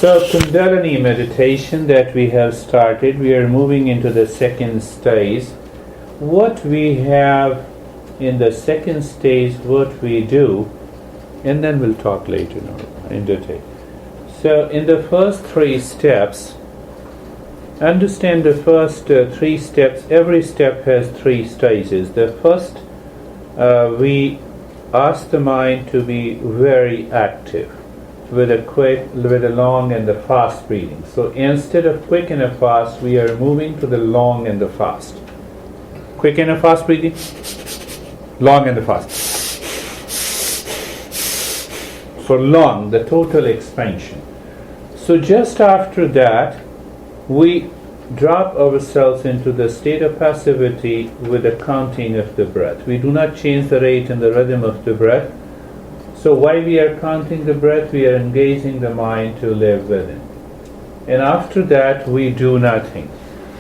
So, Kundalini meditation that we have started, we are moving into the second stage. What we have in the second stage, what we do, and then we'll talk later in detail. So, in the first three steps, understand the first three steps. Every step has three stages. The first, we ask the mind to be very active with a quick, with a long and the fast breathing. So instead of quick and a fast, we are moving to the long and the fast. Quick and a fast breathing, long and the fast. For long, the total expansion. So just after that, we drop ourselves into the state of passivity with the counting of the breath. We do not change the rate and the rhythm of the breath. So while we are counting the breath, we are engaging the mind to live within. And after that, we do nothing.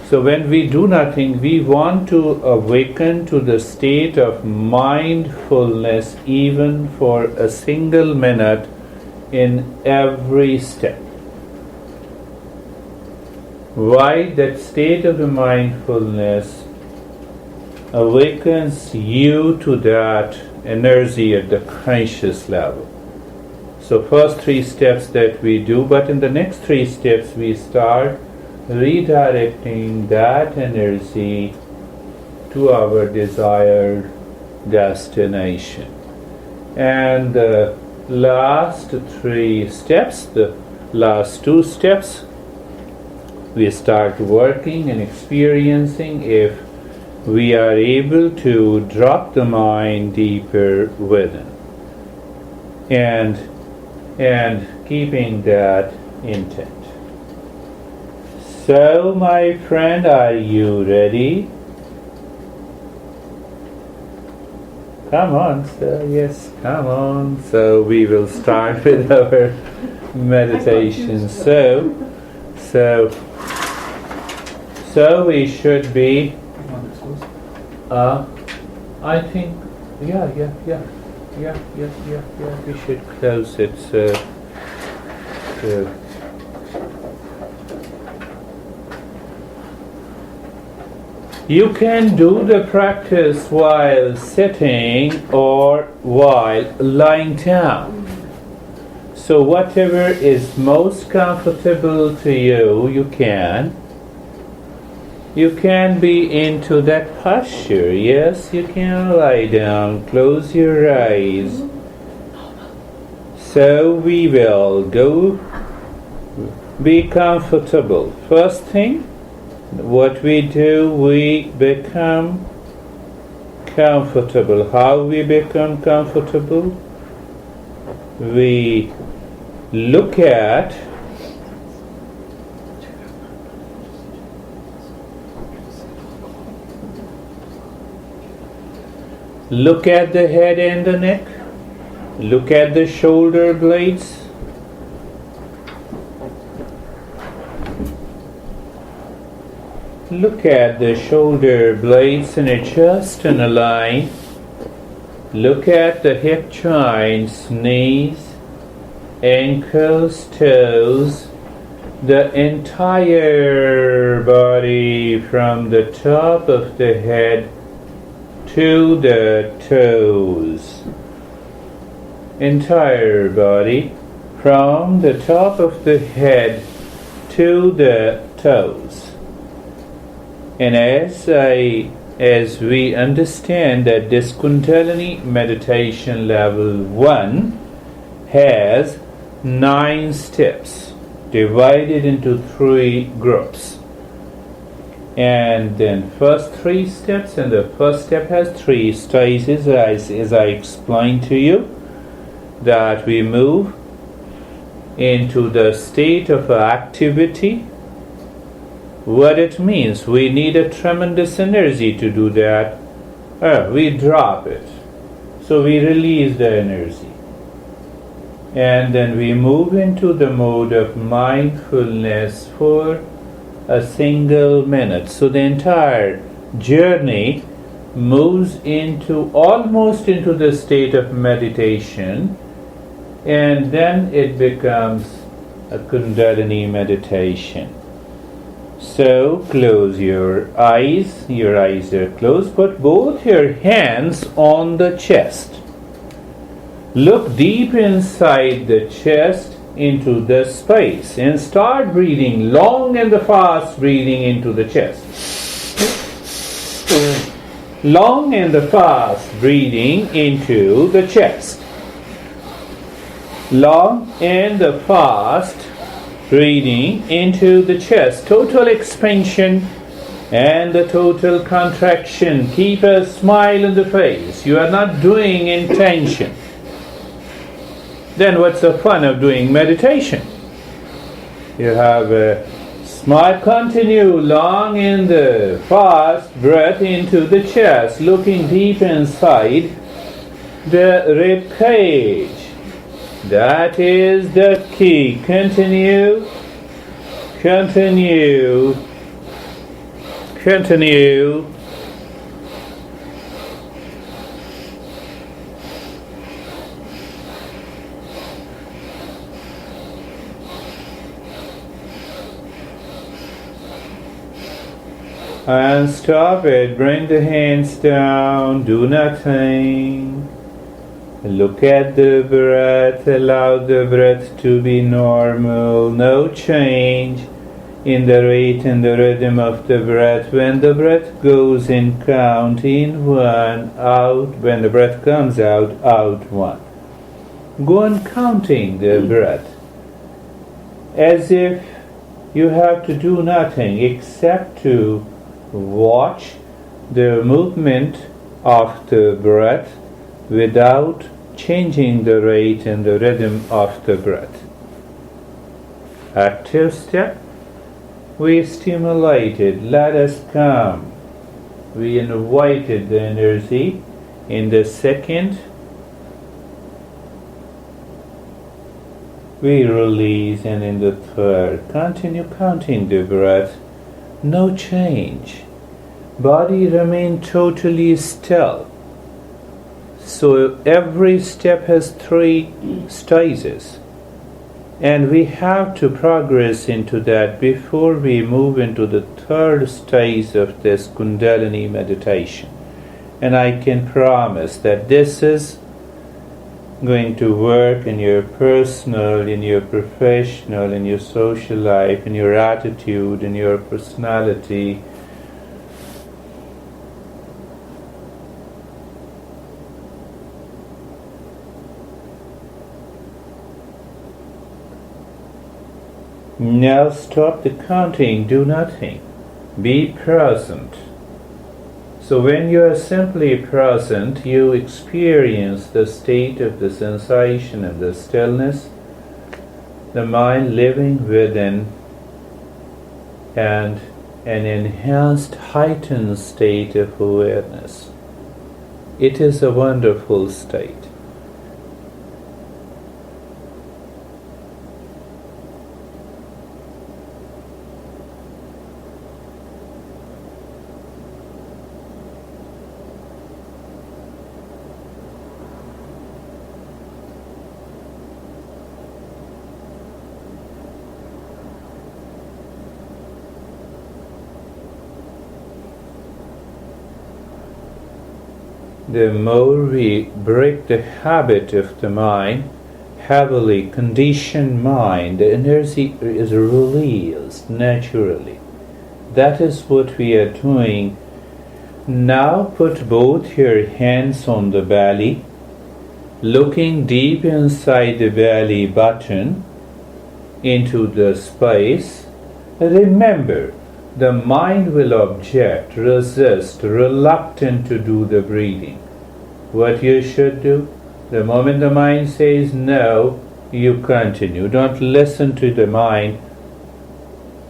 So when we do nothing, we want to awaken to the state of mindfulness even for a single minute in every step. Why? That state of the mindfulness awakens you to that energy at the conscious level. So first three steps that we do, but in the next three steps we start redirecting that energy to our desired destination. And the last three steps, the last two steps, we start working and experiencing if we are able to drop the mind deeper within and keeping that intent. So my friend, are you ready? Come on, sir. Yes, come on. So we will start with our meditation. So we should be I think, yeah, we should close it. You can do the practice while sitting or while lying down. So whatever is most comfortable to you, you can. You can be into that posture. Yes, you can lie down, close your eyes. So we will go be comfortable. First thing, what we do, we become comfortable. How we become comfortable? We look at the head and the neck. Look at the shoulder blades. Look at the shoulder blades and adjust and align. Look at the hip joints, knees, ankles, toes, the entire body from the top of the head to the toes. Entire body from the top of the head to the toes. And as we understand that this Kundalini meditation level 1 has 9 steps divided into 3 groups. And then first 3 steps, and the first step has 3 stages as I explained to you, that we move into the state of activity. What it means, we need a tremendous energy to do that. We drop it. So we release the energy. And then we move into the mode of mindfulness for a single minute. So the entire journey moves almost into the state of meditation, and then it becomes a Kundalini meditation. So close your eyes are closed, put both your hands on the chest. Look deep inside the chest into the space and start breathing long and fast breathing into the chest. Long and fast breathing into the chest. Long and fast breathing into the chest. Total expansion and the total contraction. Keep a smile on the face. You are not doing intention. Then what's the fun of doing meditation? You have a smile, continue long in the fast breath into the chest, looking deep inside the rib cage. That is the key. Continue, continue, continue. And stop it. Bring the hands down. Do nothing. Look at the breath. Allow the breath to be normal. No change in the rate and the rhythm of the breath. When the breath goes in, count in 1, out. When the breath comes out, out 1. Go on counting the breath as if you have to do nothing except to watch the movement of the breath without changing the rate and the rhythm of the breath. Active step. We stimulated, let us come. We invited the energy. In the second, we release, and in the third, continue counting the breath. No change. Body remain totally still. So every step has 3 stages. And we have to progress into that before we move into the third stage of this Kundalini meditation. And I can promise that this is going to work in your personal, in your professional, in your social life, in your attitude, in your personality. Now stop the counting, do nothing. Be present. So when you are simply present, you experience the state of the sensation and the stillness, the mind living within, and an enhanced, heightened state of awareness. It is a wonderful state. The more we break the habit of the mind, heavily conditioned mind, the energy is released naturally. That is what we are doing. Now put both your hands on the belly, looking deep inside the belly button into the space. Remember, the mind will object, resist, reluctant to do the breathing. What you should do, the moment the mind says no, you continue. Don't listen to the mind.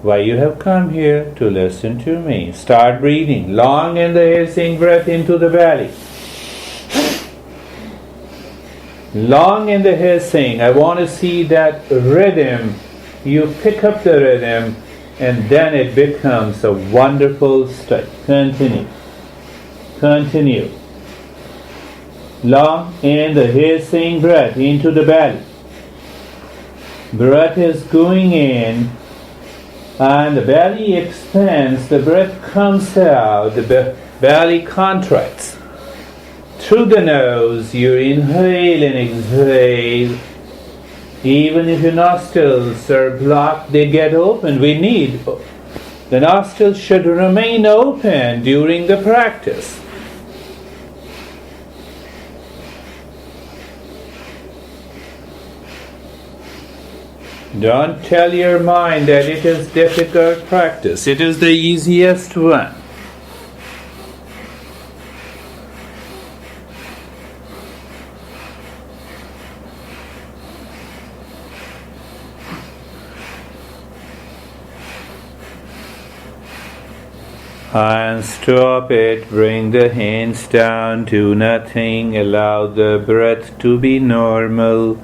Why you have come here? To listen to me. Start breathing. Long and the hissing breath into the belly. Long and the hissing. I want to see that rhythm. You pick up the rhythm, and then it becomes a wonderful state. Continue. Continue. Long and the hissing breath into the belly. breath is going in and the belly expands, the breath comes out, the belly contracts. Through the nose, you inhale and exhale. Even if your nostrils are blocked, they get open. The nostrils should remain open during the practice. Don't tell your mind that it is difficult practice. It is the easiest one. And stop it, bring the hands down to nothing, allow the breath to be normal.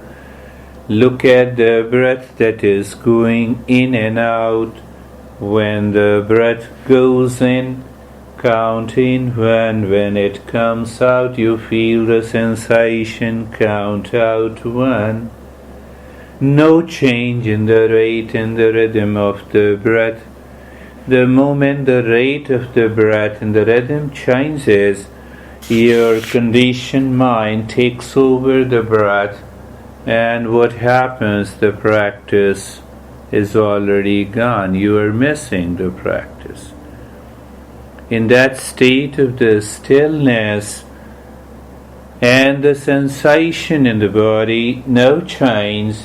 Look at the breath that is going in and out. When the breath goes in, count in one. When it comes out, you feel the sensation, count out one. No change in the rate and the rhythm of the breath. The moment the rate of the breath and the rhythm changes, your conditioned mind takes over the breath, and what happens? The practice is already gone. You are missing the practice. In that state of the stillness and the sensation in the body, no change,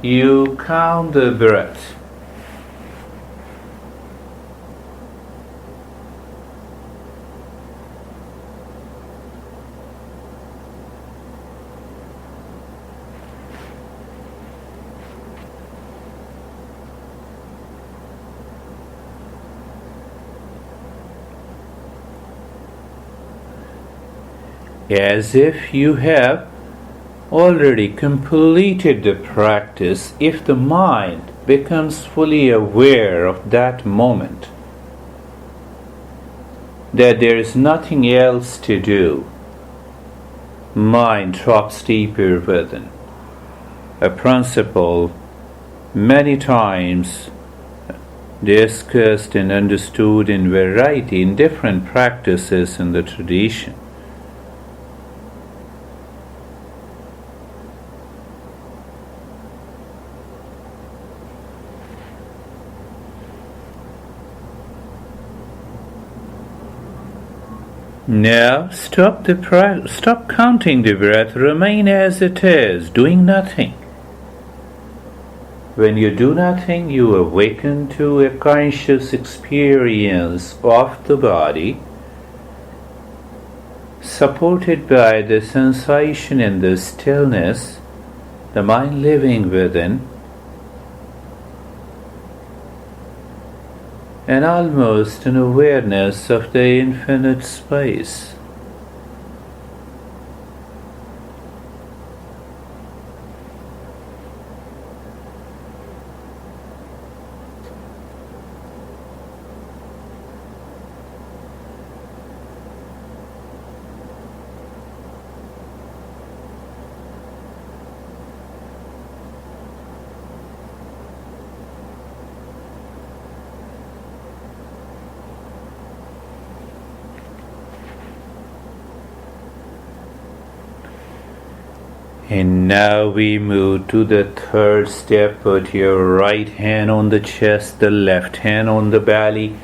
you count the breath. As if you have already completed the practice, if the mind becomes fully aware of that moment, that there is nothing else to do, mind drops deeper within. A principle many times discussed and understood in variety in different practices in the tradition. Now stop counting the breath, remain as it is, doing nothing. When you do nothing, you awaken to a conscious experience of the body, supported by the sensation and the stillness, the mind living within, and almost an awareness of the infinite space. And now we move to the third step. Put your right hand on the chest, the left hand on the belly.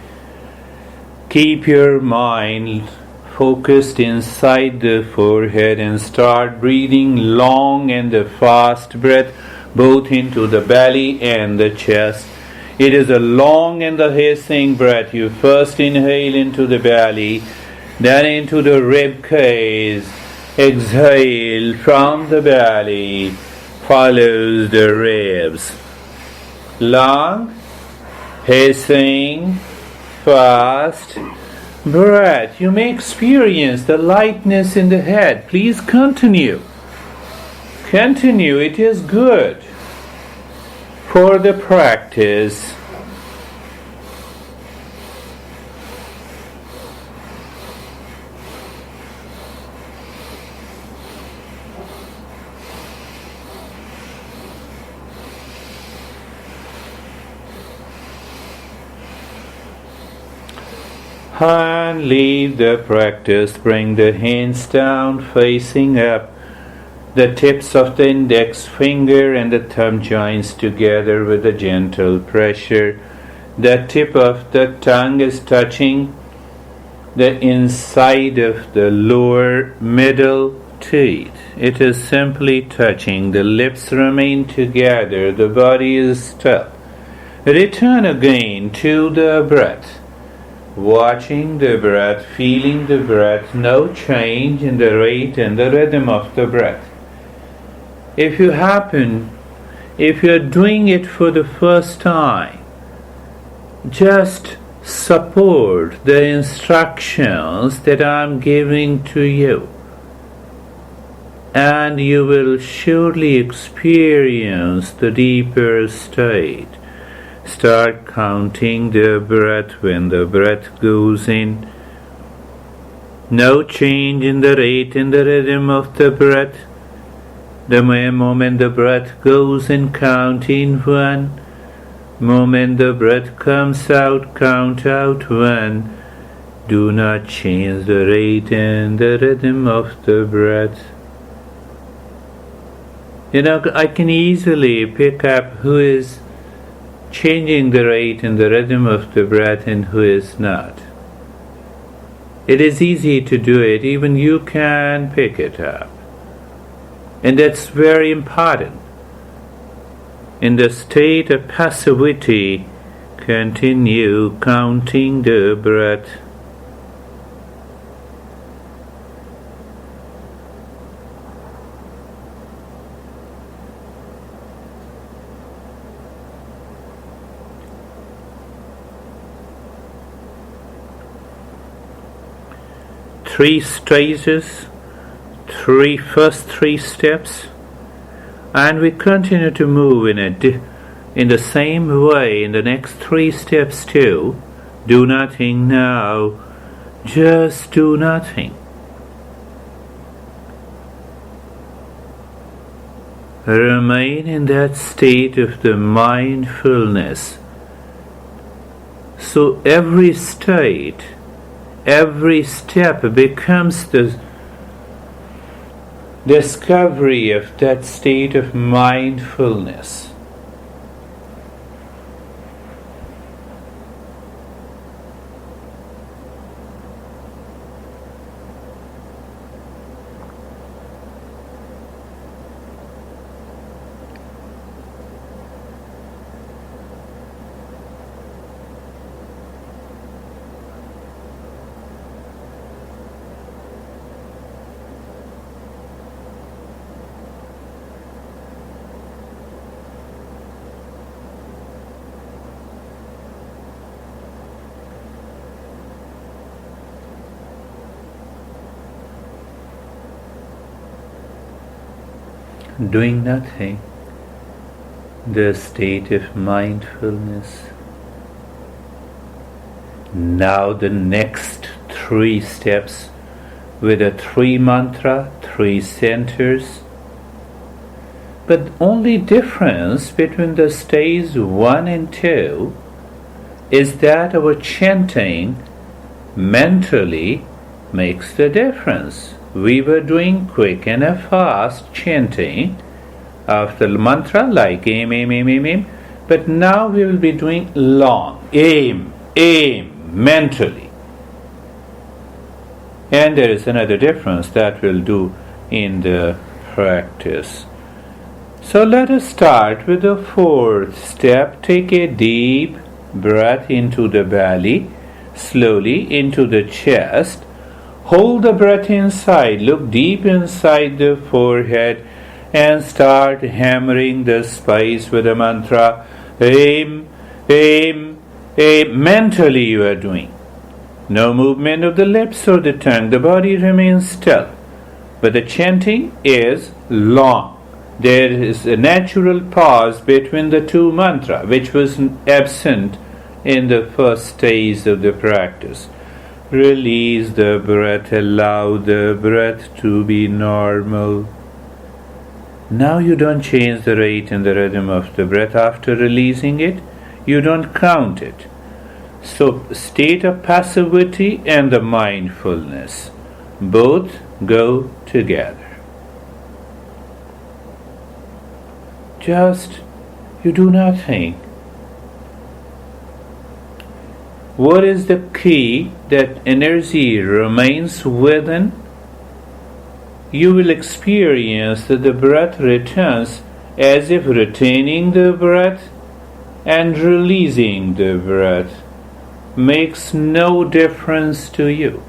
Keep your mind focused inside the forehead and start breathing long and the fast breath both into the belly and the chest. It is a long and the hissing breath. You first inhale into the belly, then into the rib cage. Exhale from the belly, follows the ribs. Long, hissing, fast breath. You may experience the lightness in the head. Please continue. Continue, it is good for the practice. And leave the practice. Bring the hands down, facing up. The tips of the index finger and the thumb joints together with a gentle pressure. The tip of the tongue is touching the inside of the lower middle teeth. It is simply touching. The lips remain together. The body is still. Return again to the breath. Watching the breath, feeling the breath, no change in the rate and the rhythm of the breath. If you're doing it for the first time, just support the instructions that I'm giving to you, and you will surely experience the deeper state. Start counting the breath when the breath goes in. No change in the rate and the rhythm of the breath. The moment the breath goes in, count in 1. Moment the breath comes out, count out 1. Do not change the rate and the rhythm of the breath. I can easily pick up who is changing the rate and the rhythm of the breath and who is not. It is easy to do it, even you can pick it up. And that's very important. In the state of passivity, continue counting the breath. Three stages, first three steps, and we continue to move in the same way in the next 3 steps too. Do nothing now, just do nothing. Remain in that state of the mindfulness. So every state, every step becomes the discovery of that state of mindfulness. Doing nothing, the state of mindfulness. Now the next 3 steps with a 3 mantra, 3 centers. But only difference between the stage 1 and 2 is that our chanting mentally makes the difference. We were doing quick and fast chanting of the mantra like aim, aim, aim, aim, aim. But now we will be doing long, aim, aim, mentally. And there is another difference that we'll do in the practice. So let us start with the 4th step. Take a deep breath into the belly, slowly into the chest. Hold the breath inside, look deep inside the forehead and start hammering the space with the mantra. Aim, aim, aim. Mentally you are doing. No movement of the lips or the tongue. The body remains still. But the chanting is long. There is a natural pause between the 2 mantras, which was absent in the first stage of the practice. Release the breath, allow the breath to be normal. Now you don't change the rate and the rhythm of the breath after releasing it. You don't count it. So, state of passivity and the mindfulness both go together. Just you do nothing. What is the key? That energy remains within. You will experience that the breath returns as if retaining the breath and releasing the breath makes no difference to you.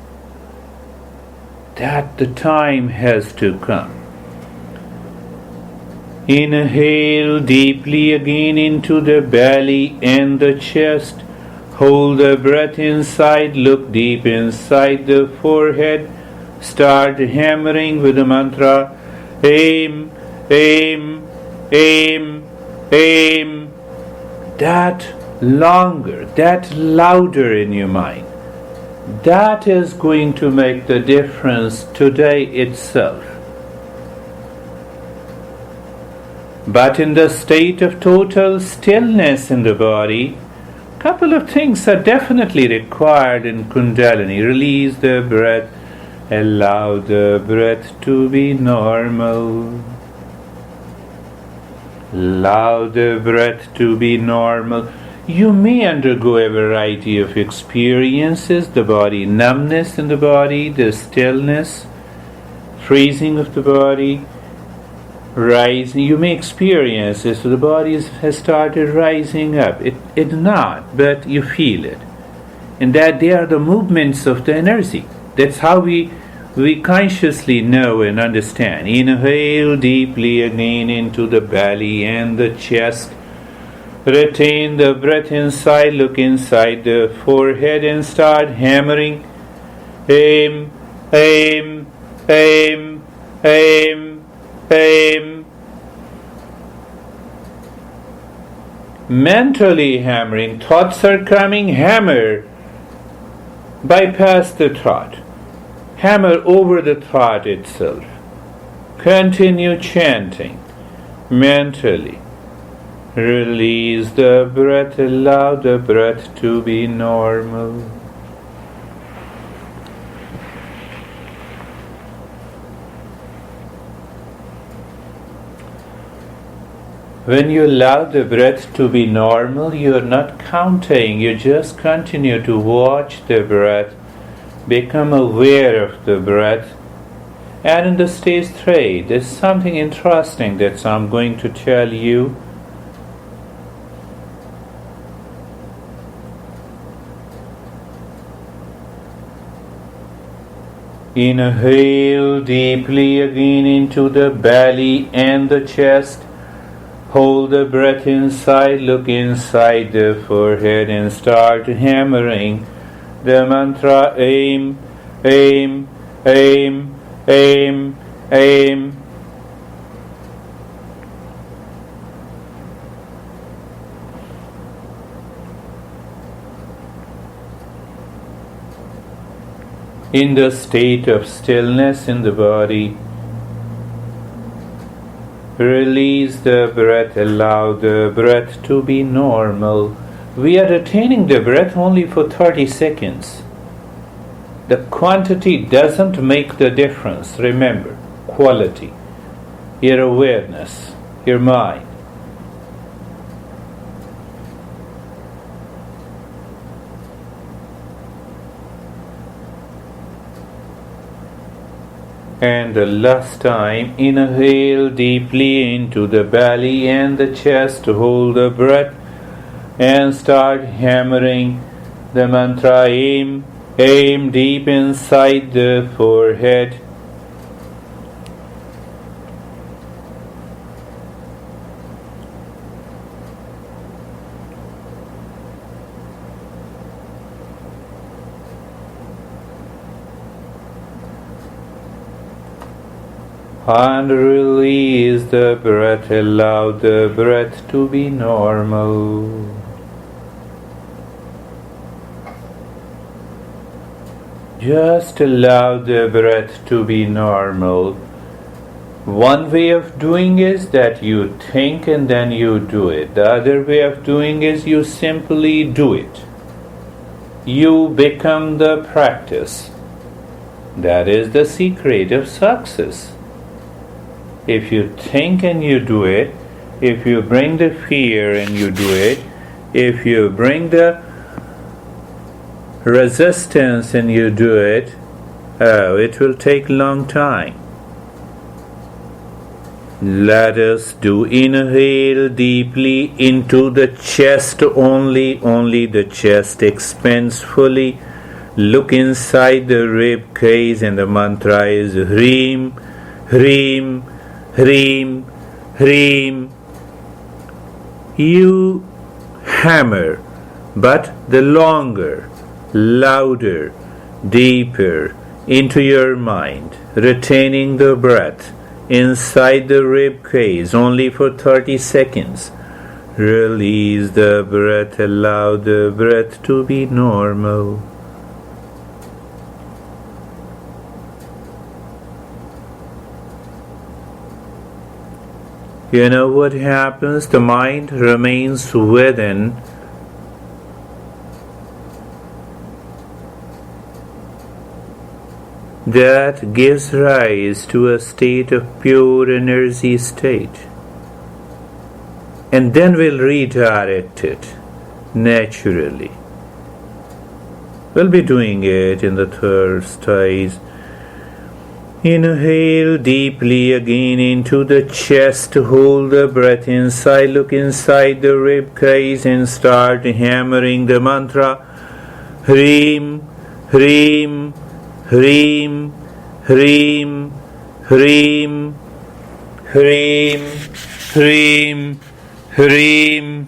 That the time has to come. Inhale deeply again into the belly and the chest. Hold the breath inside, look deep inside the forehead. Start hammering with the mantra, aim, aim, aim, aim. That longer, that louder in your mind. That is going to make the difference today itself. But in the state of total stillness in the body, a couple of things are definitely required in Kundalini. Release the breath, allow the breath to be normal. Allow the breath to be normal. You may undergo a variety of experiences, the body numbness in the body, the stillness, freezing of the body, rising. You may experience this, so the body has started rising up. It's not, but you feel it. And that they are the movements of the energy. That's how we consciously know and understand. Inhale deeply again into the belly and the chest. Retain the breath inside, look inside the forehead and start hammering. Aim, aim, aim, aim, aim. Mentally hammering. Thoughts are coming, hammer. Bypass the thought. Hammer over the thought itself. Continue chanting mentally. Release the breath, allow the breath to be normal. When you allow the breath to be normal, you are not counting, you just continue to watch the breath, become aware of the breath. And in the stage 3, there's something interesting that I'm going to tell you. Inhale deeply again into the belly and the chest. Hold the breath inside, look inside the forehead and start hammering the mantra aim, aim, aim, aim, aim. In the state of stillness in the body, release the breath, allow the breath to be normal. We are retaining the breath only for 30 seconds. The quantity doesn't make the difference. Remember, quality, your awareness, your mind. And the last time, inhale deeply into the belly and the chest, hold the breath and start hammering the mantra aim, aim deep inside the forehead. And release the breath, allow the breath to be normal. Just allow the breath to be normal. One way of doing is that you think and then you do it. The other way of doing is you simply do it. you become the practice. That is the secret of success. If you think and you do it, if you bring the fear and you do it, if you bring the resistance and you do it, it will take a long time. Let us do. Inhale deeply into the chest only the chest expands fully. Look inside the rib cage and the mantra is Hreem, Hreem, Hreem, Hreem. You hammer, but the longer, louder, deeper into your mind, retaining the breath inside the rib cage only for 30 seconds. Release the breath, allow the breath to be normal. You know what happens? The mind remains within. That gives rise to a state of pure energy state. And then we'll redirect it naturally. We'll be doing it in the third stage. Inhale deeply again into the chest. Hold the breath inside. Look inside the rib cage and start hammering the mantra. Hreem, Hreem, Hreem, Hreem, Hreem, Hreem, Hreem, Hreem.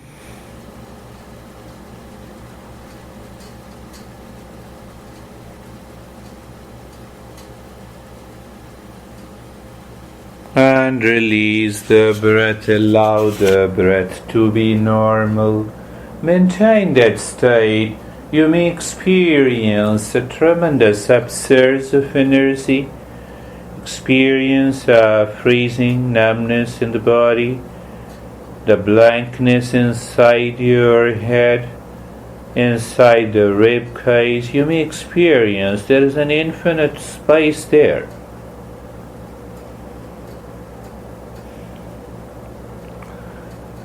And release the breath, allow the breath to be normal. Maintain that state. You may experience a tremendous upsurge of energy, experience a freezing numbness in the body, the blankness inside your head, inside the rib cage. You may experience there is an infinite space there.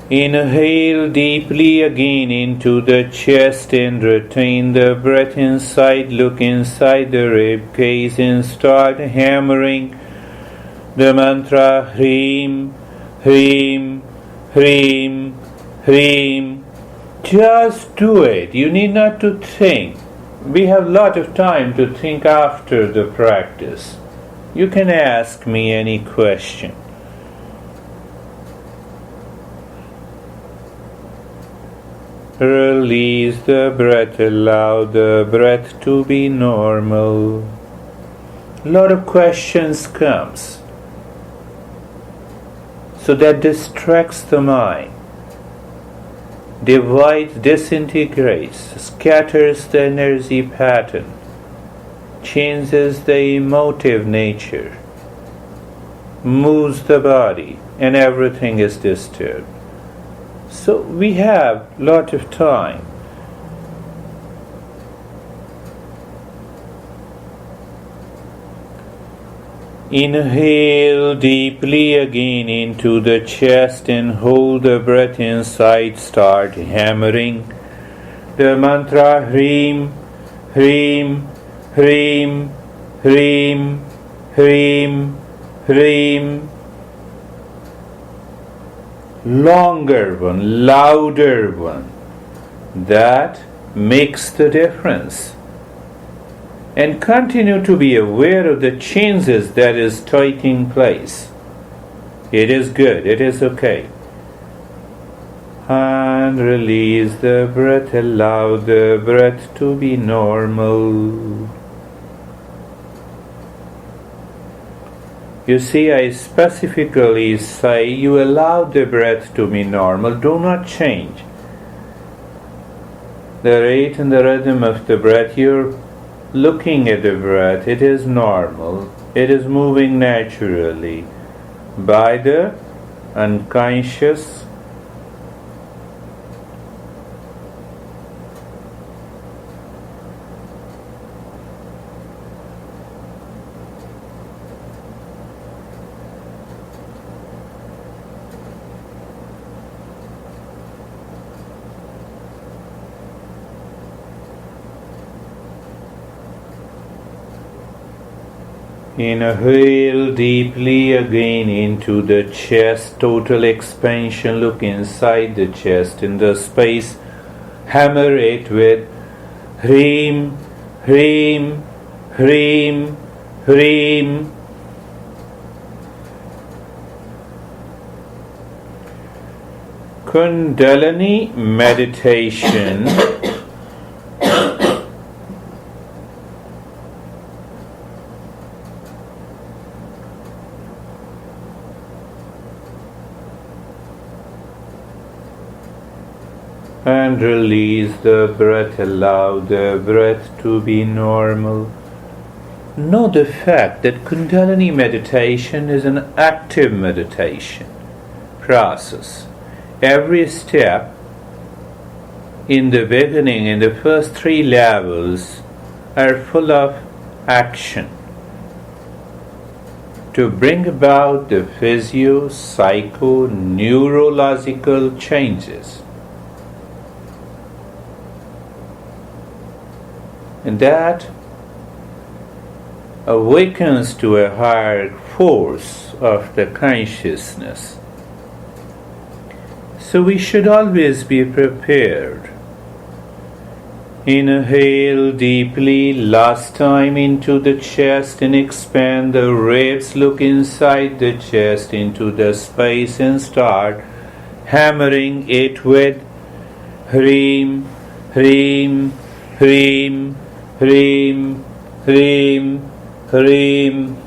Inhale deeply again into the chest and retain the breath inside. Look inside the rib cage and start hammering the mantra Hreem, Hreem, Hreem, Hreem. Just do it. You need not to think. We have a lot of time to think after the practice. You can ask me any question. Release the breath, allow the breath to be normal. A lot of questions comes. So that distracts the mind, divides, disintegrates, scatters the energy pattern, changes the emotive nature, moves the body, and everything is disturbed. So we have a lot of time. Inhale deeply again into the chest and hold the breath inside. Start hammering the mantra Hreem, Hreem, Hreem, Hreem, Hreem, Hreem. Longer one, louder one. That makes the difference. And continue to be aware of the changes that is taking place. It is good, it is okay. And release the breath, allow the breath to be normal. You see, I specifically say you allow the breath to be normal. Do not change the rate and the rhythm of the breath. You're looking at the breath. It is normal. It is moving naturally by the unconscious Inhale deeply again into the chest, total expansion. Look inside the chest, in the space. Hammer it with Hreem, Hreem, Hreem, Hreem. Kundalini Meditation and release the breath. Allow the breath to be normal. Know the fact that Kundalini meditation is an active meditation process. Every step in the beginning, in the first 3 levels, are full of action to bring about the physio, psycho, neurological changes. And that awakens to a higher force of the consciousness. So we should always be prepared. Inhale deeply, last time into the chest, and expand the ribs. Look inside the chest into the space and start hammering it with Hreem, Hreem, Hreem, Hreem, Hreem, Hreem.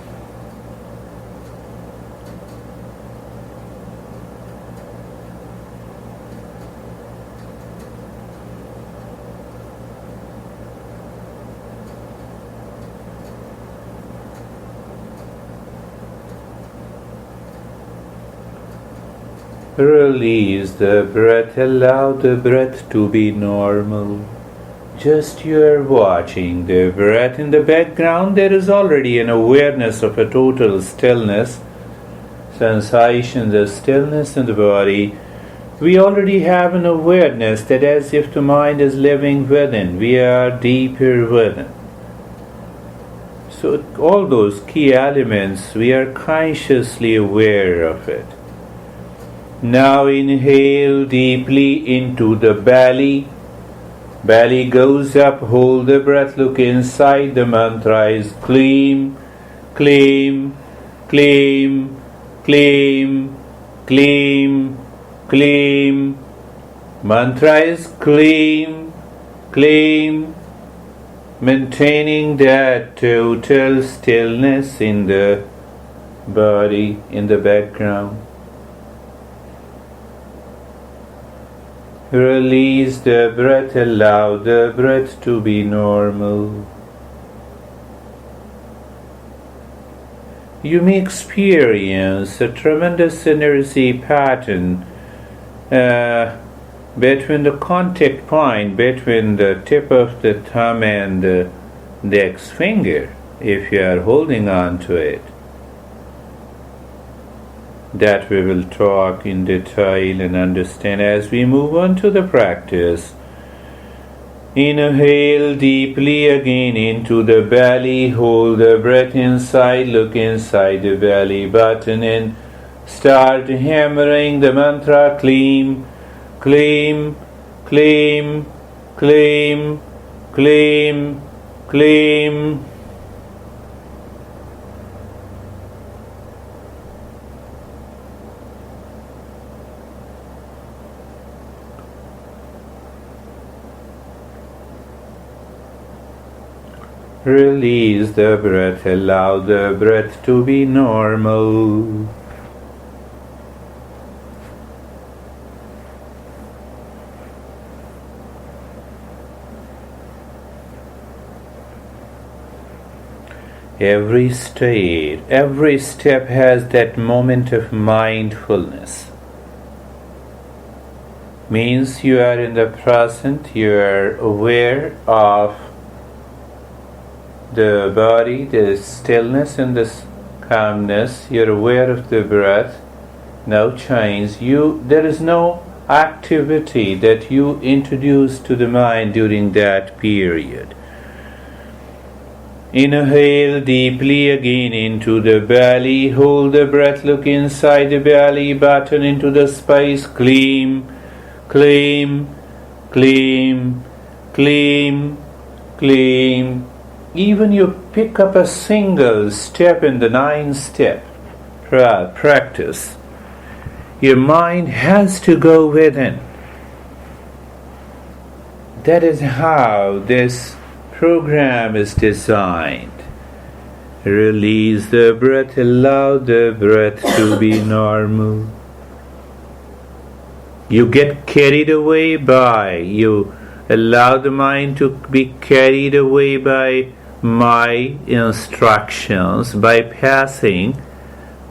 Release the breath, allow the breath to be normal. Just you are watching the breath in the background. There is already an awareness of a total stillness, sensation, the stillness in the body. We already have an awareness that as if the mind is living within, we are deeper within. So all those key elements, we are consciously aware of it. Now inhale deeply into the belly. Belly goes up, hold the breath, look inside. The mantra is Kleem, Kleem, Kleem, Kleem, Kleem, Kleem. Mantra is Kleem, Kleem. Maintaining that total stillness in the body, in the background. Release the breath, allow the breath to be normal. You may experience a tremendous energy pattern between the contact point, between the tip of the thumb and the index finger, if you are holding on to it. That we will talk in detail and understand as we move on to the practice. Inhale deeply again into the belly, hold the breath inside, look inside the belly button and start hammering the mantra Kleem, Kleem, Kleem, Kleem, Kleem, Kleem. Release the breath, allow the breath to be normal. Every state, every step has that moment of mindfulness. Means you are in the present, you are aware of the body, the stillness and the calmness. You're aware of the breath, no change. There is no activity that you introduce to the mind during that period. Inhale deeply again into the belly. Hold the breath. Look inside the belly button into the space. Claim, claim, claim, claim, claim. Even you pick up a single step in the 9-step practice, your mind has to go within. That is how this program is designed. Release the breath, allow the breath to be normal. You get carried away you allow the mind to be carried away by my instructions, bypassing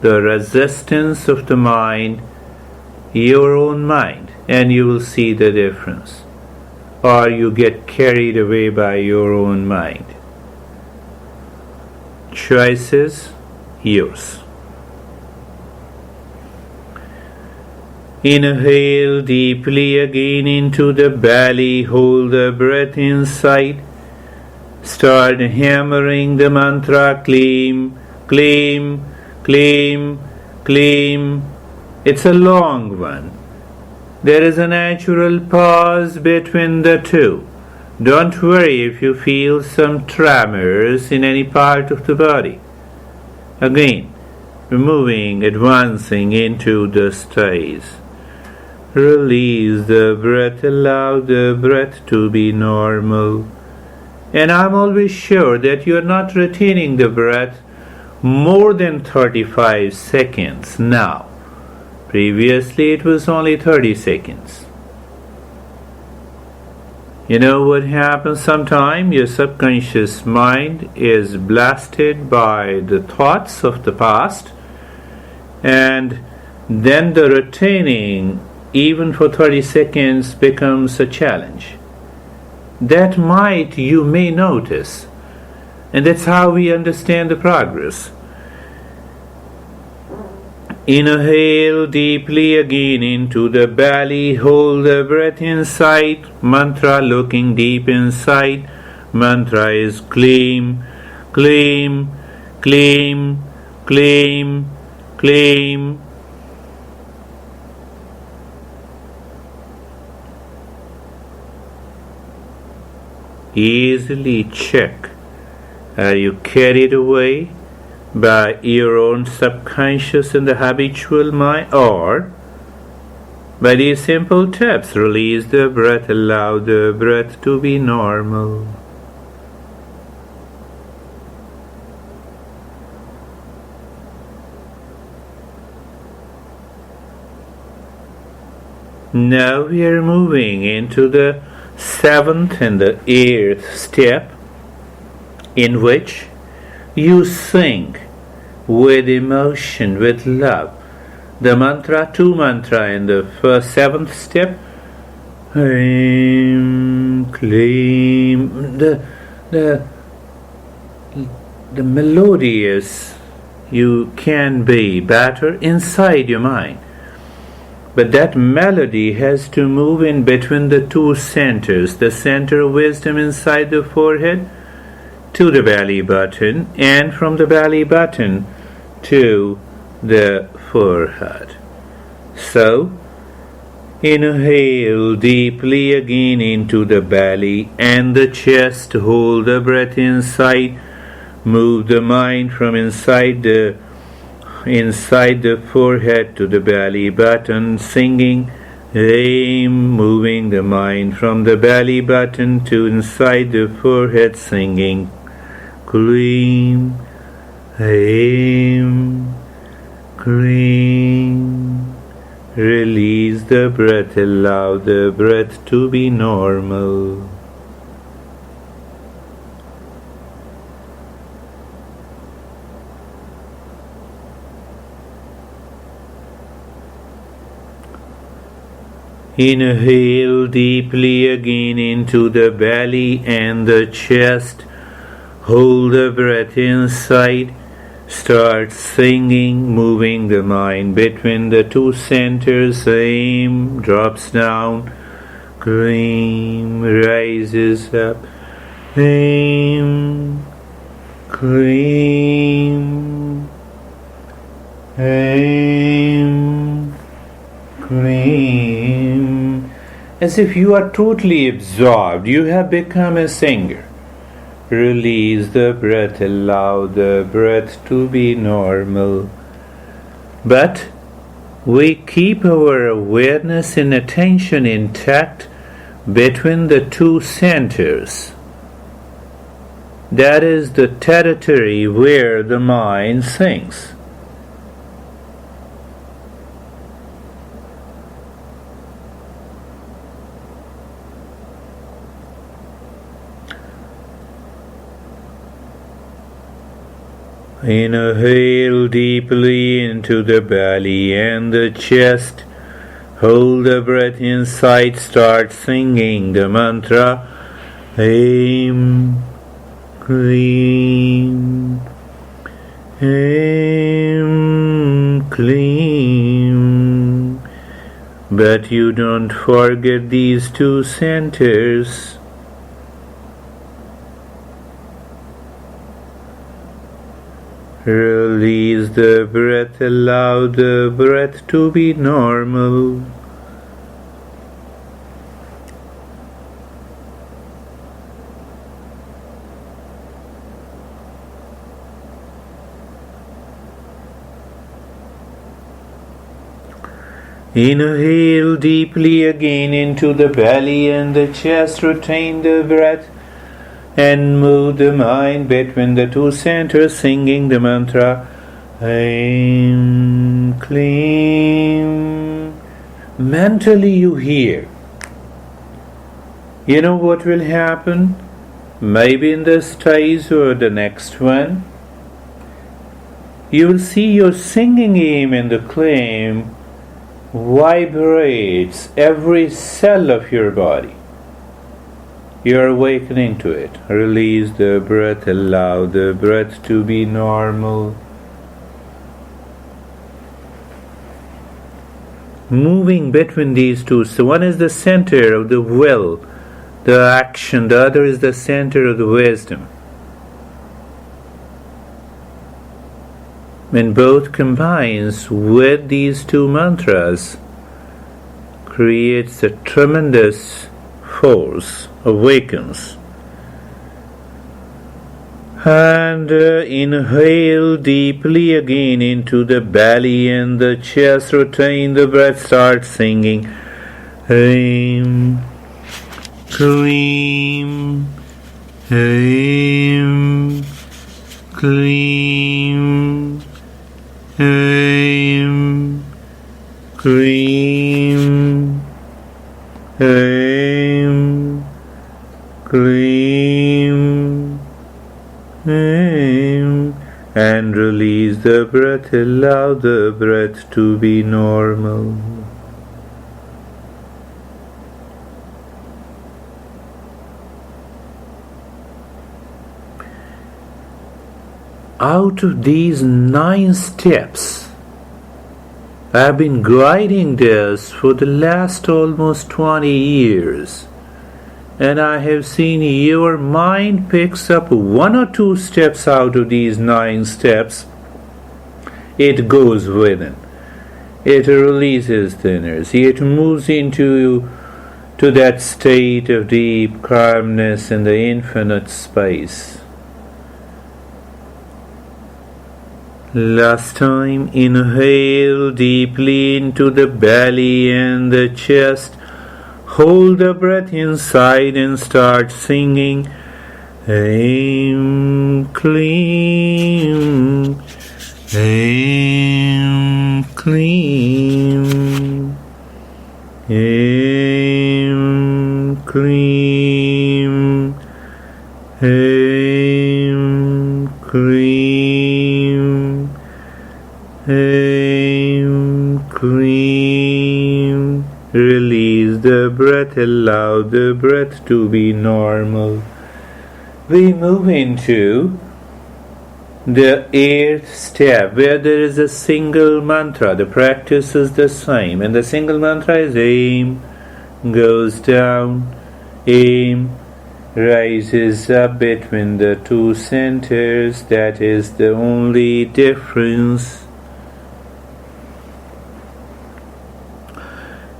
the resistance of the mind, your own mind, and you will see the difference. Or you get carried away by your own mind. Choices yours. Inhale deeply again into the belly. Hold the breath inside. Start hammering the mantra. Claim, claim, claim, claim. It's a long one. There is a natural pause between the two. Don't worry if you feel some tremors in any part of the body. Again, moving, advancing into the stays. Release the breath, allow the breath to be normal. And I'm always sure that you're not retaining the breath more than 35 seconds now. Previously it was only 30 seconds. You know what happens sometimes? Your subconscious mind is blasted by the thoughts of the past, and then the retaining even for 30 seconds becomes a challenge. That you may notice, and that's how we understand the progress. Inhale deeply again into the belly. Hold the breath inside. Mantra looking deep inside. Mantra is claim, claim, claim, claim, claim. Easily check. Are you carried away by your own subconscious and the habitual mind, or by these simple tips? Release the breath, allow the breath to be normal. Now we are moving into the 7th and the 8th step, in which you sing with emotion, with love. The mantra, 2 mantra in the 7th step. Claim. The melodious you can be better inside your mind. But that melody has to move in between the 2 centers, the center of wisdom inside the forehead to the belly button, and from the belly button to the forehead. So, inhale deeply again into the belly and the chest. Hold the breath inside. Move the mind from inside the forehead to the belly button, singing aim, moving the mind from the belly button to inside the forehead, singing Claim, aim, claim. Release the breath, allow the breath to be normal. Inhale deeply again into the belly and the chest. Hold the breath inside. Start singing, moving the mind between the 2 centers. Aim drops down. Claim rises up. Aim, Cream, aim, cream. As if you are totally absorbed, you have become a singer. Release the breath, allow the breath to be normal. But we keep our awareness and attention intact between the two centers. That is the territory where the mind sinks. Inhale deeply into the belly and the chest. Hold the breath inside. Start singing the mantra. Aim, clean, aim, clean. But you don't forget these two centers. Release the breath, allow the breath to be normal. Inhale deeply again into the belly and the chest. Retain the breath and move the mind between the two centers, singing the mantra. Aim, clean. Mentally you hear. You know what will happen? Maybe in this stage or the next one, you will see your singing aim and the claim vibrates every cell of your body. You are awakening to it. Release the breath, allow the breath to be normal. Moving between these two. So one is the center of the will, the action. The other is the center of the wisdom. When both combines with these two mantras, creates a tremendous force, awakens. And inhale deeply again into the belly and the chest. Retain the breath. Start singing. Aim, clean, aim, clean, aim, clean, aim, clean, aim, and release the breath. Allow the breath to be normal. Out of these 9 steps, I have been guiding this for the last almost 20 years. And I have seen your mind picks up 1 or 2 steps out of these 9 steps. It goes within. It releases the energy. It moves into that state of deep calmness in the infinite space. Last time, inhale deeply into the belly and the chest. Hold the breath inside and start singing. Aim, clean, aim, clean, aim, clean, aim, clean, aim, clean. Release the breath, allow the breath to be normal. We move into the 8th step where there is a single mantra. The practice is the same, and the single mantra is aim, goes down, aim, rises up between the two centers. That is the only difference.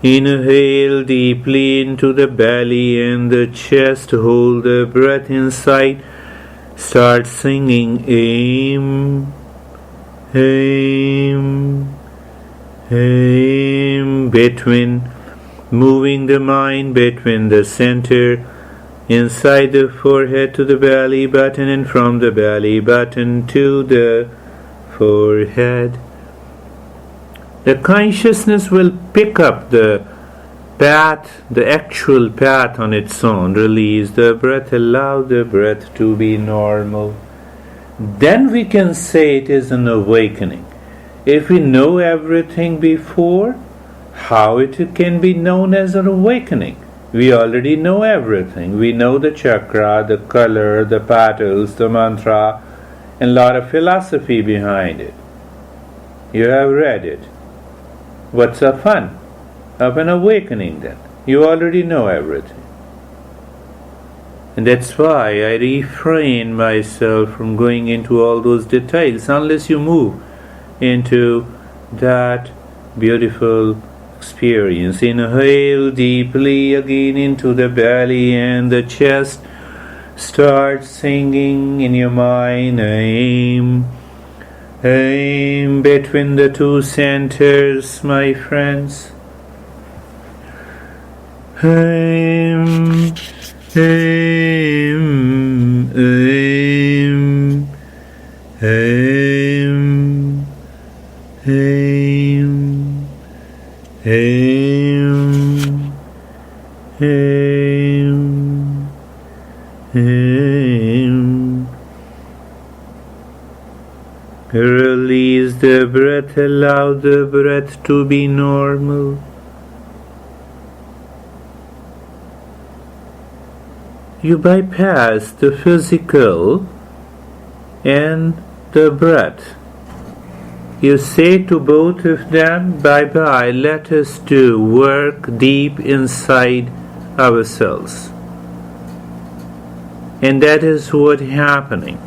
Inhale deeply into the belly and the chest. Hold the breath inside. Start singing aim, aim, aim, moving the mind between the center, inside the forehead to the belly button, and from the belly button to the forehead. The consciousness will pick up the path, the actual path on its own. Release the breath, allow the breath to be normal. Then we can say it is an awakening. If we know everything before, how it can be known as an awakening? We already know everything. We know the chakra, the color, the petals, the mantra, and a lot of philosophy behind it. You have read it. What's the fun of an awakening then? You already know everything. And that's why I refrain myself from going into all those details unless you move into that beautiful experience. Inhale deeply again into the belly and the chest. Start singing in your mind, aim, aim between the two centers, my friends. Aim, aim, aim, aim, aim, aim, aim, aim. Release the breath, allow the breath to be normal. You bypass the physical and the breath. You say to both of them, bye-bye, let us do work deep inside ourselves. And that is what is happening.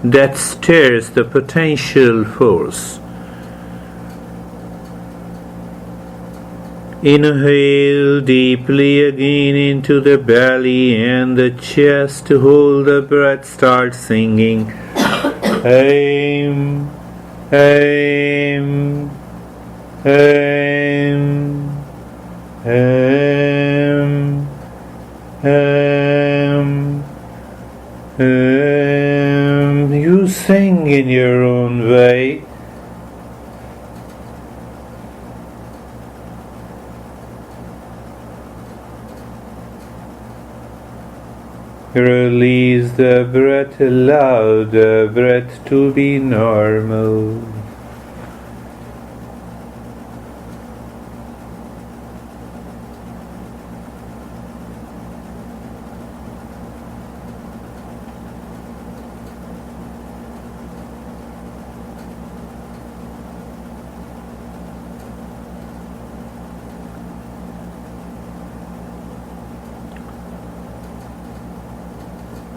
That stirs the potential force. Inhale deeply again into the belly and the chest. Hold the breath, start singing. Aim, aim, aim, aim, aim, aim. You sing in your own way. Release the breath, allow the breath to be normal.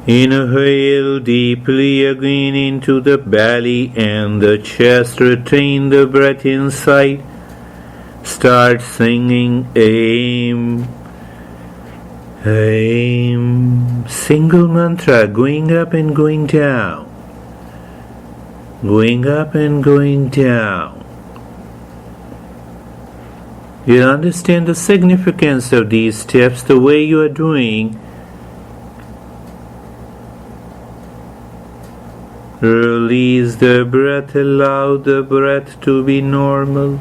Inhale deeply again into the belly and the chest. Retain the breath inside. Start singing aim, aim. Single mantra, going up and going down. Going up and going down. You understand the significance of these steps, the way you are doing. Release the breath, allow the breath to be normal.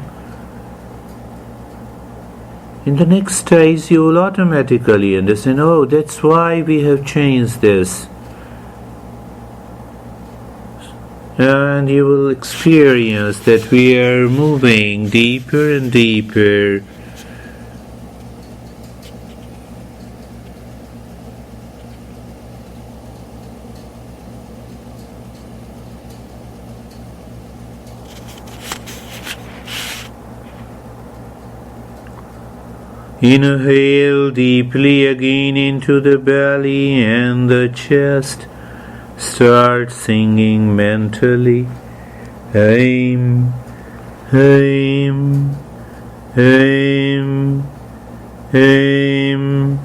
In the next stage, you will automatically understand, oh, that's why we have changed this. And you will experience that we are moving deeper and deeper. Inhale deeply again into the belly and the chest. Start singing mentally. Aim, aim, aim, aim,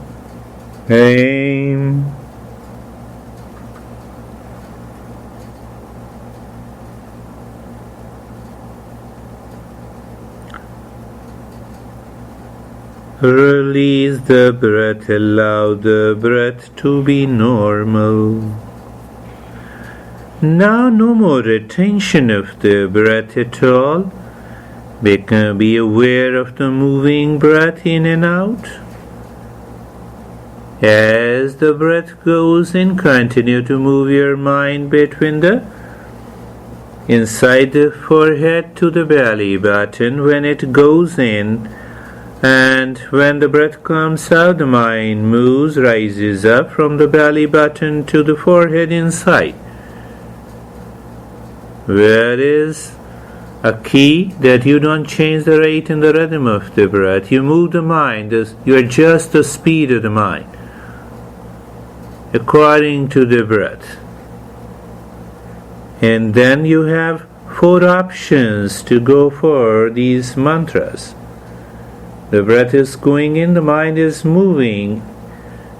aim. Release the breath, allow the breath to be normal. Now no more retention of the breath at all. Be aware of the moving breath in and out. As the breath goes in, continue to move your mind between the inside the forehead to the belly button when it goes in. And when the breath comes out, the mind moves, rises up from the belly button to the forehead inside. Where is a key that you don't change the rate and the rhythm of the breath. You move the mind, you adjust the speed of the mind according to the breath. And then you have 4 options to go for these mantras. The breath is going in, the mind is moving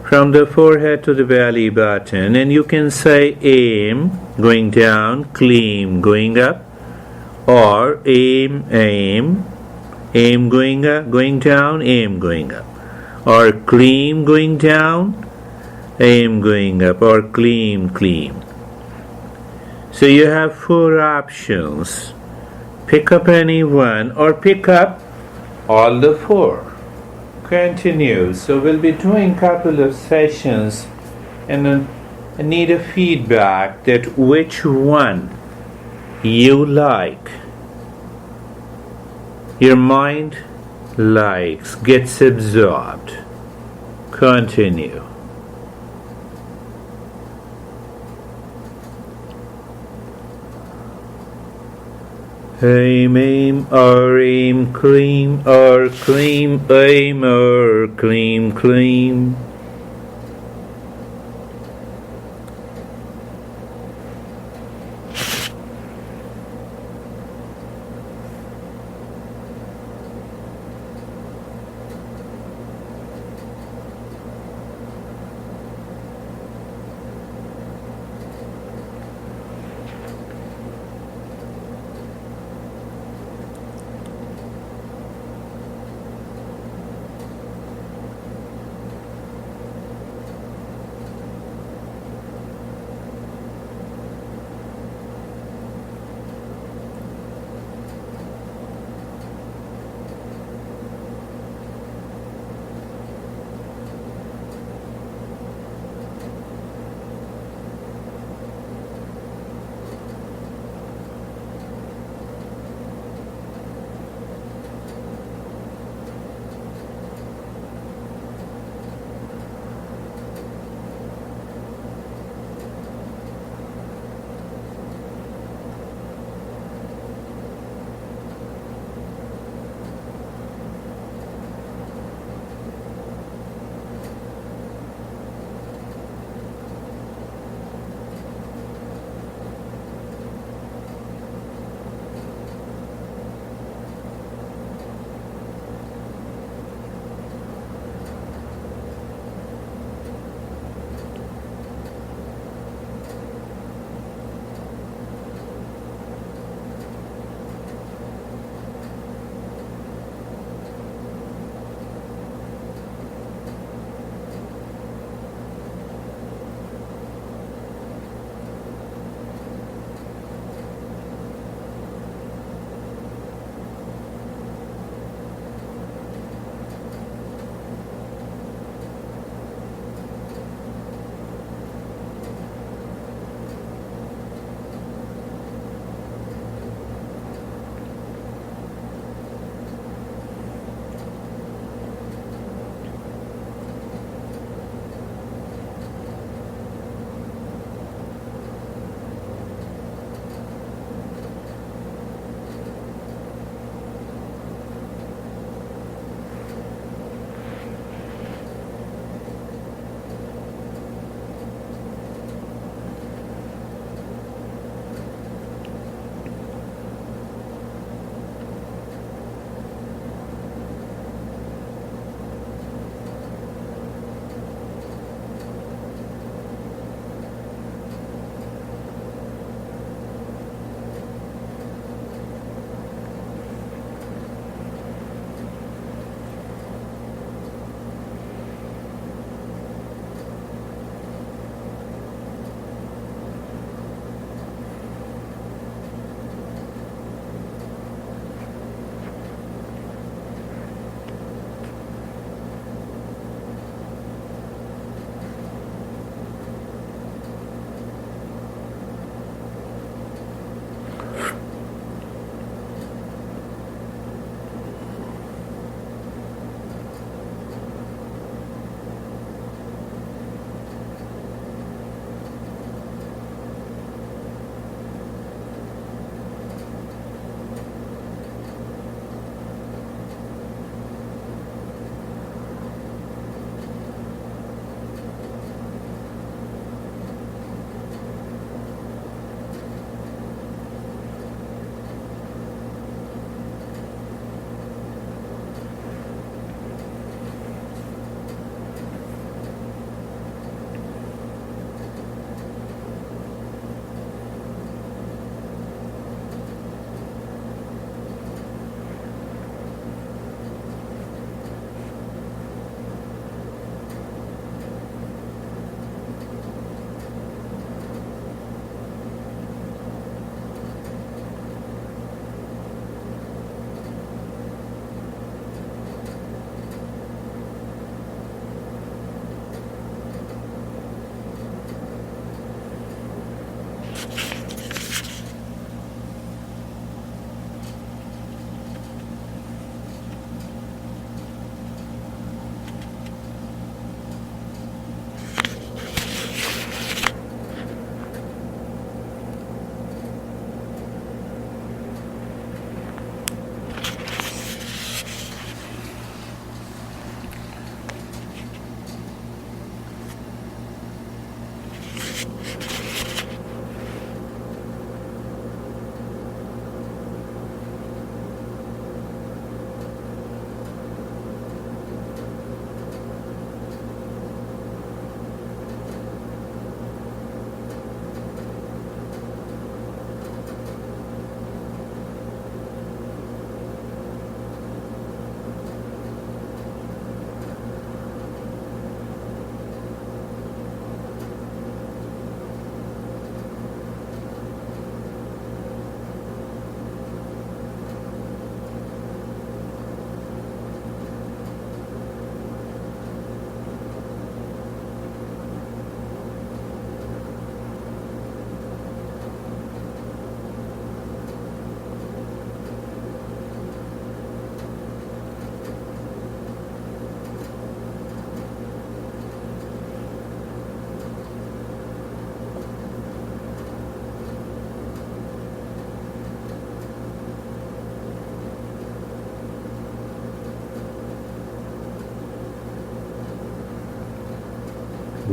from the forehead to the belly button, and you can say aim, going down, claim, going up, or aim, aim, aim going up, going down, aim going up, or claim going down, aim going up, or claim, claim. So you have 4 options. Pick up any one, or pick up all the 4. Continue. So we'll be doing a couple of sessions, and I need a feedback that which one you like, your mind likes, gets absorbed. Continue. Aim, aim, or aim, claim, or claim, aim, or claim, claim.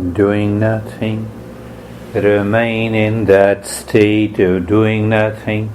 doing nothing. Remain in that state of doing nothing.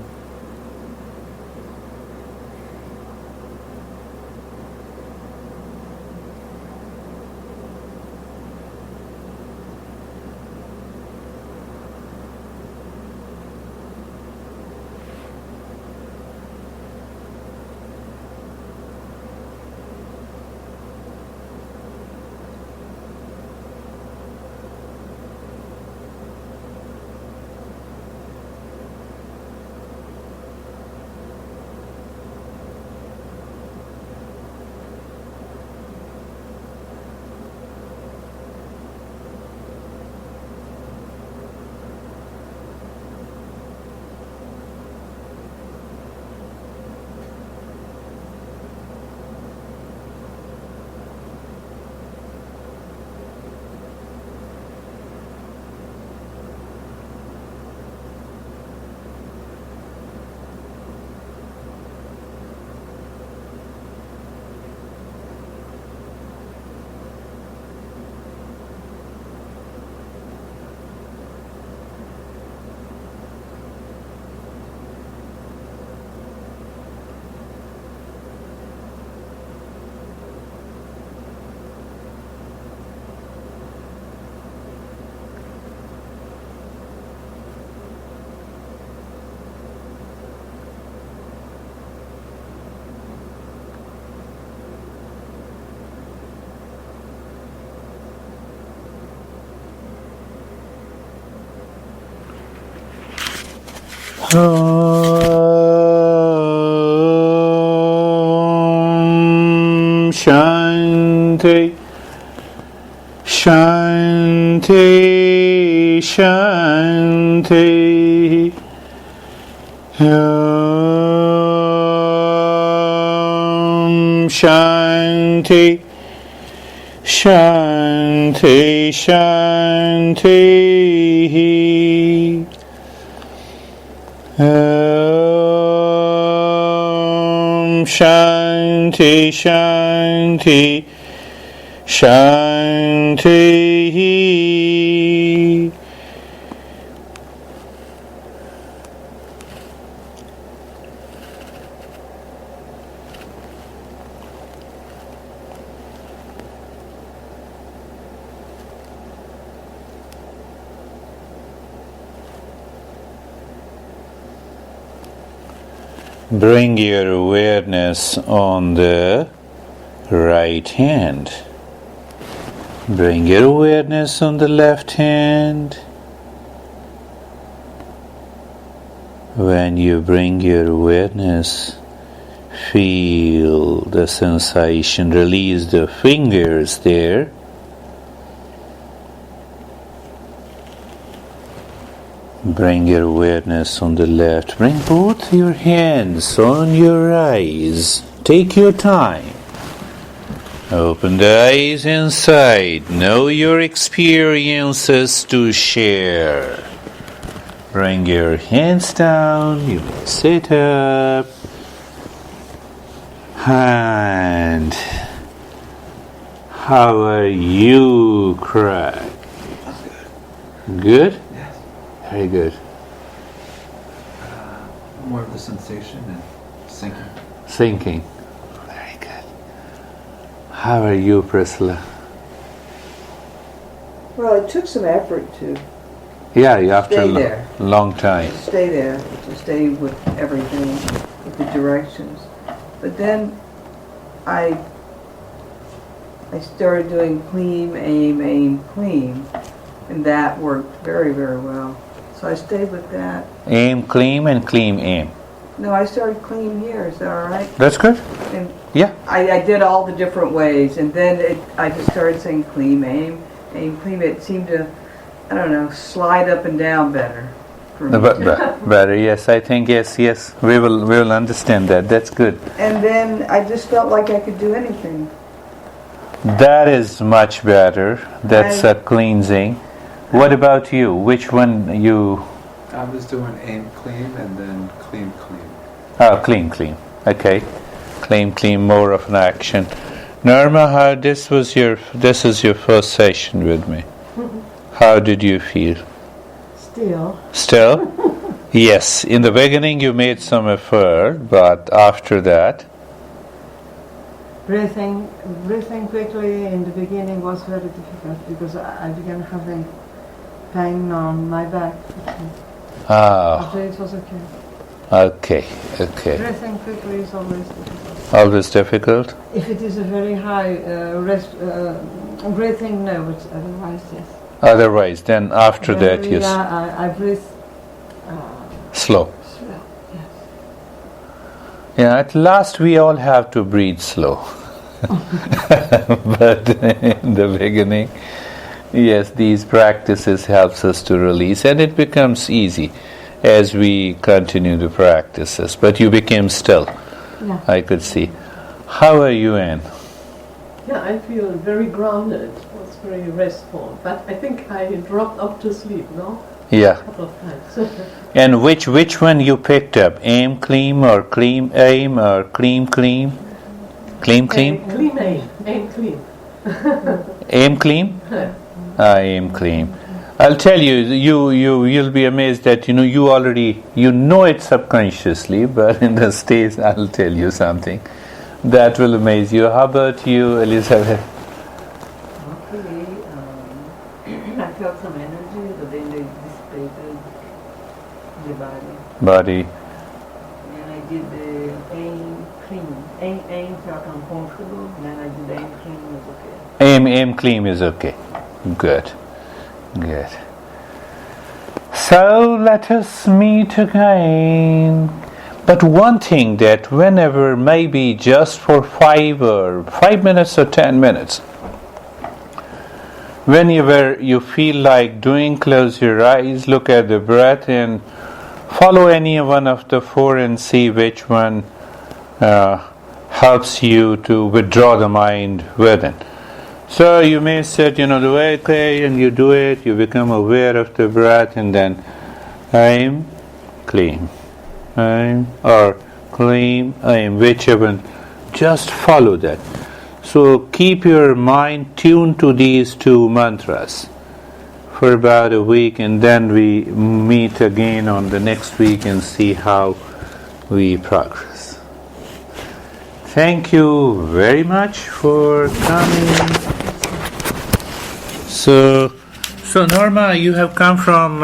Shanti, Shanti, Shanti. Shanti, Shanti, Shanti. Shanti, Shanti, Shanti. Bring your awareness on the right hand. Bring your awareness on the left hand. When you bring your awareness, feel the sensation. Release the fingers there. Bring your awareness on the left. Bring both your hands on your eyes. Take your time. Open the eyes inside. Know your experiences to share. Bring your hands down. You may sit up. And how are you, Craig? Good? Very good. More of the sensation and sinking. Sinking. Very good. How are you, Priscilla? Well, it took some effort to Yeah, after stay a there. long time. Stay there, to stay with everything, with the directions. But then I started doing clean, aim, clean, and that worked very, very well. So I stayed with that. Aim, clean, and clean, aim. No, I started clean here. Is that all right? That's good. And Yeah. I did all the different ways, and then I just started saying clean, aim, clean. It seemed to, I don't know, slide up and down better for me. Better, yes. I think yes. We will understand that. That's good. And then I just felt like I could do anything. That is much better. That's a cleansing. What about you? Which one you? I was doing aim clean and then clean. Oh, clean. Okay, clean. More of an action. Norma, how this is your first session with me? How did you feel? Still? Yes. In the beginning you made some effort, but after that? Breathing quickly in the beginning was very difficult because I began having pain on my back. After it was okay. Okay. Breathing quickly is always difficult. Always difficult? If it is a very high breathing, no, but otherwise, yes. Otherwise, then after that, yes. I breathe Slow. Yes. Yeah, at last we all have to breathe slow. But in the beginning, yes, these practices helps us to release, and it becomes easy as we continue the practices. But you became still, yeah. I could see. How are you, Anne? Yeah, I feel very grounded. It was very restful. But I think I dropped off to sleep, no? Yeah. A couple of times. And which one you picked up? Aim, clean, or clean, aim, or clean, clean? Clean, clean? Clean aim. Aim clean. Aim, clean? Aim, clean. I'll tell you, you'll be amazed that you already know it subconsciously, but in the States, I'll tell you something that will amaze you. How about you, Elizabeth? Okay, I felt some energy, but then they dissipated the body. And I did the aim clean. Aim felt uncomfortable, and then I did the aim clean, it was okay. Aim clean is okay. Good. So let us meet again. But one thing that whenever, maybe just for 5 minutes or 10 minutes, whenever you feel like doing, close your eyes, look at the breath and follow any one of the 4 and see which one helps you to withdraw the mind within. So you may sit, the way, okay, and you do it, you become aware of the breath, and then aim, clean. Aim, or clean, aim, whichever. Just follow that. So keep your mind tuned to these 2 mantras for about a week, and then we meet again on the next week and see how we progress. Thank you very much for coming. So Norma, you have come from